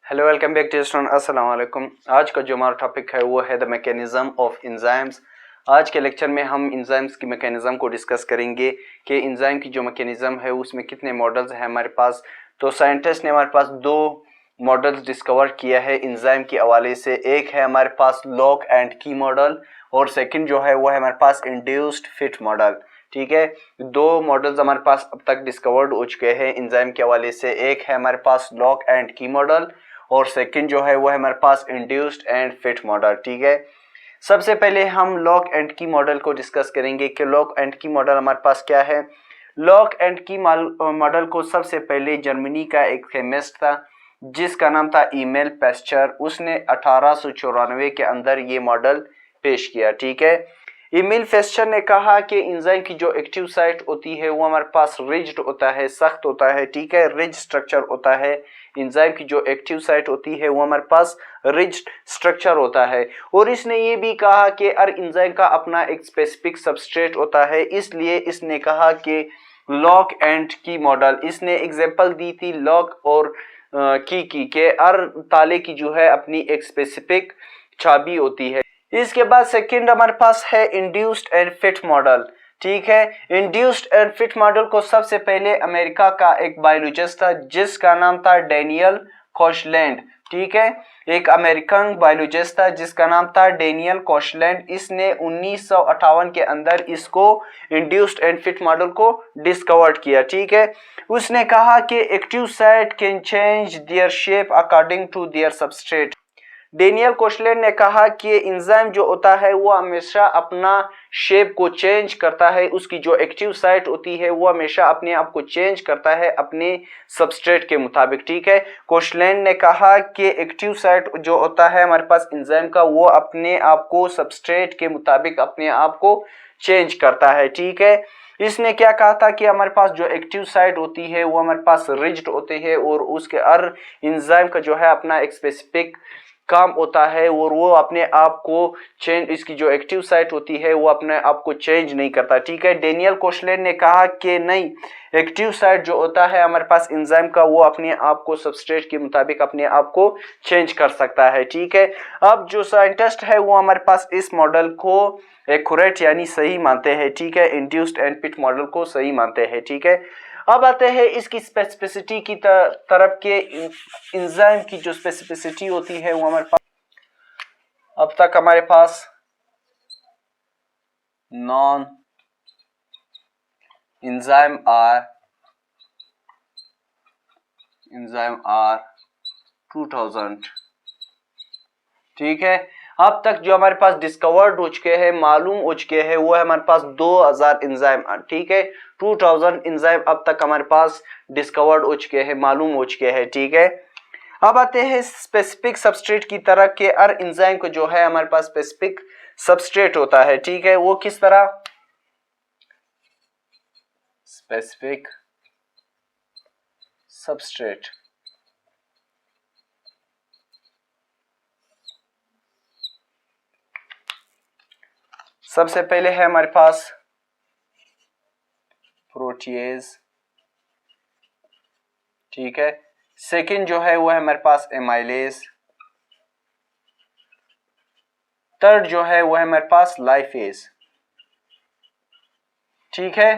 Hello welcome back to student, अस्सलाम वालेकुम। आज का जो हमारा टॉपिक है वो है द मैकेनिज्म ऑफ एंजाइम्स। आज के लेक्चर में हम एंजाइम्स की मैकेनिज्म को डिस्कस करेंगे कि एंजाइम की जो मैकेनिज्म है उसमें कितने मॉडल्स हैं हमारे पास। तो साइंटिस्ट ने हमारे पास दो मॉडल्स डिस्कवर किया है एंजाइम के हवाले से। एक है हमारे पास लॉक एंड की मॉडल और सेकंड जो है वो है हमारे पास इंड्यूस्ड फिट मॉडल। ठीक है, दो मॉडल्स हमारे पास अब तक डिस्कवर्ड हो चुके हैं एंजाइम के हवाले से। एक है हमारे पास लॉक एंड की मॉडल और सेकंड जो है वो है हमारे पास इंड्यूस्ड एंड फिट मॉडल। ठीक है, सबसे पहले हम लॉक एंड की मॉडल को डिस्कस करेंगे कि लॉक एंड की मॉडल हमारे पास क्या है। लॉक एंड की मॉडल को सबसे पहले जर्मनी का एक केमिस्ट था जिसका नाम था इमेल पेस्चर। उसने 1894 के अंदर ये मॉडल पेश किया। ठीक है, इमेल पेस्चर ने कहा कि एंजाइम की जो एक्टिव साइट होती है वो हमारे पास रिज्ड होता है, सख्त होता है। ठीक है, रिज स्ट्रक्चर होता है। एंजाइम की जो एक्टिव साइट होती है वो हमारे पास रिज स्ट्रक्चर होता है। और इसने ये भी कहा कि हर एंजाइम का अपना एक स्पेसिफिक सबस्ट्रेट होता है। इसलिए इसने कहा कि लॉक एंड की मॉडल, इसने एग्जांपल दी थी लॉक और की के हर ताले की जो है अपनी एक स्पेसिफिक चाबी होती है। इसके बाद सेकंड हमारे पास है इंड्यूस्ड एंड फिट मॉडल। ठीक है, इंड्यूस्ड एंड फिट मॉडल को सबसे पहले अमेरिका का एक बायोलॉजिस्ट था जिसका नाम था डेनियल कोशलैंड। ठीक है, एक अमेरिकन बायोलॉजिस्ट था जिसका नाम था डेनियल कोशलैंड। इसने 1958 के अंदर इसको इंड्यूस्ड एंड फिट मॉडल को डिस्कवर्ड किया। ठीक है, उसने कहा कि active site can change their shape according to their substrate. Daniel Koshland ने कहा कि एंजाइम जो होता है वो हमेशा अपना शेप को चेंज करता है। उसकी जो एक्टिव साइट होती है वो हमेशा अपने आप को चेंज करता है अपने सबस्ट्रेट के मुताबिक। ठीक है, कोशलैंड ने कहा कि एक्टिव साइट जो होता है हमारे पास एंजाइम का वो अपने आप को सबस्ट्रेट के मुताबिक अपने आप को चेंज करता है। ठीक है, इसने क्या कहा था कि हमारे पास जो एक्टिव साइट होती है वो हमारे पास रिज्ड होती है और उसके हर एंजाइम का जो है अपना एक स्पेसिफिक काम होता है और वो अपने आप को चेंज, इसकी जो एक्टिव साइट होती है वो अपने आप को चेंज नहीं करता। ठीक है, डेनियल कोशलैंड ने कहा कि नहीं, एक्टिव साइट जो होता है हमारे पास एंजाइम का वो अपने आप को सबस्ट्रेट के मुताबिक अपने आप को चेंज कर सकता है। ठीक है, अब जो साइंटिस्ट है वो हमारे पास इस मॉडल को एक्यूरेट यानी सही मानते हैं। ठीक है, इंड्यूस्ड एंड फिट मॉडल को सही मानते हैं। ठीक है, अब आते हैं इसकी स्पेसिफिसिटी की तरफ के। एंजाइम की जो स्पेसिफिसिटी होती है वो हमारे पास अब तक हमारे पास नॉन एंजाइम आर 2000। ठीक है, अब तक जो हमारे पास डिस्कवर्ड हो चुके हैं, मालूम हो चुके हैं, वो है हमारे पास 2000 एंजाइम। ठीक है, 2000 एंजाइम अब तक हमारे पास डिस्कवर्ड हो चुके हैं, मालूम हो चुके हैं। ठीक है, अब आते हैं स्पेसिफिक सबस्ट्रेट की तरह के। हर एंजाइम को जो है हमारे पास स्पेसिफिक सबस्ट्रेट होता है। ठीक है, वो किस तरह? स्पेसिफिक सबस्ट्रेट सबसे पहले है हमारे पास प्रोटीएज। ठीक है, सेकंड जो है वो है हमारे पास एमाइलेज। थर्ड जो है वो है हमारे पास लाइफेज। ठीक है,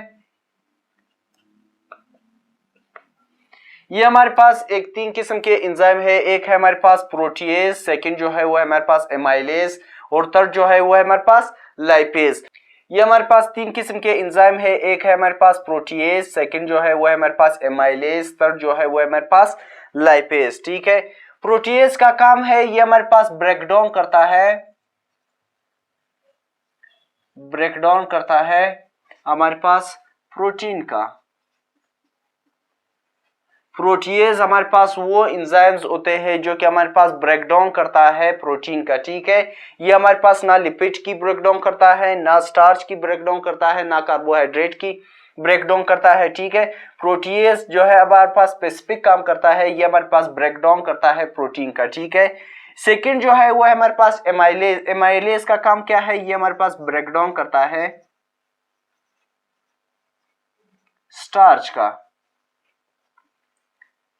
ये हमारे पास एक तीन किस्म के एंजाइम है। एक है हमारे पास प्रोटीएज, सेकंड जो है वो है हमारे पास एमाइलेज और थर्ड जो है वो है हमारे पास लाइपेज। ये हमारे पास तीन किस्म के एंजाइम है। एक है हमारे पास प्रोटीएज, सेकंड जो है वो है हमारे पास एमाइलेज, थर्ड जो है वो है हमारे पास लाइपेज। ठीक है, प्रोटीएज का काम है ये हमारे पास ब्रेकडाउन करता है हमारे पास प्रोटीन का। प्रोटीएज हमारे पास वो एंजाइम्स होते हैं जो कि हमारे पास ब्रेकडाउन करता है प्रोटीन का। ठीक है, ये हमारे पास ना लिपिड की ब्रेकडाउन करता है, ना स्टार्च की ब्रेकडाउन करता है, ना कार्बोहाइड्रेट की ब्रेकडाउन करता है। ठीक है, प्रोटीएज जो है हमारे पास स्पेसिफिक काम करता है, ये हमारे पास ब्रेकडाउन करता है प्रोटीन का। ठीक है, सेकंड जो है वो है हमारे पास एमाइलेज। एमाइलेज का काम क्या है? ये हमारे पास ब्रेकडाउन करता है स्टार्च का।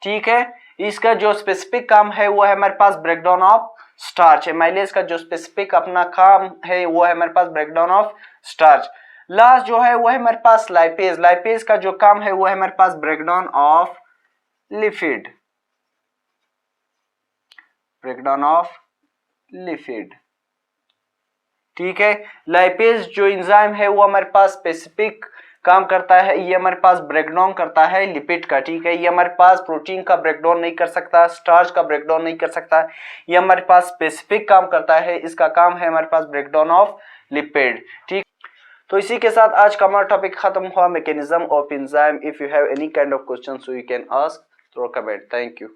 ठीक है, इसका जो स्पेसिफिक काम है वो है हमारे पास ब्रेकडाउन ऑफ स्टार्च। एमाइलेज का जो स्पेसिफिक अपना काम है वो है हमारे पास ब्रेकडाउन ऑफ स्टार्च। लास्ट जो है वो है हमारे पास लाइपेज। लाइपेज का जो काम है वो है हमारे पास breakdown of lipid, breakdown of lipid. ठीक है, लाइपेज जो एंजाइम है वो हमारे पास स्पेसिफिक काम करता है, ये हमारे पास ब्रेकडाउन करता है लिपिड का। ठीक है, ये हमारे पास प्रोटीन का ब्रेकडाउन नहीं कर सकता, स्टार्च का ब्रेकडाउन नहीं कर सकता, ये हमारे पास स्पेसिफिक काम करता है, इसका काम है हमारे पास ब्रेकडाउन ऑफ लिपिड। ठीक, तो इसी के साथ आज का हमारा टॉपिक खत्म हुआ, mechanism of enzyme. If you have any kind of question so you can ask through comment. Thank you.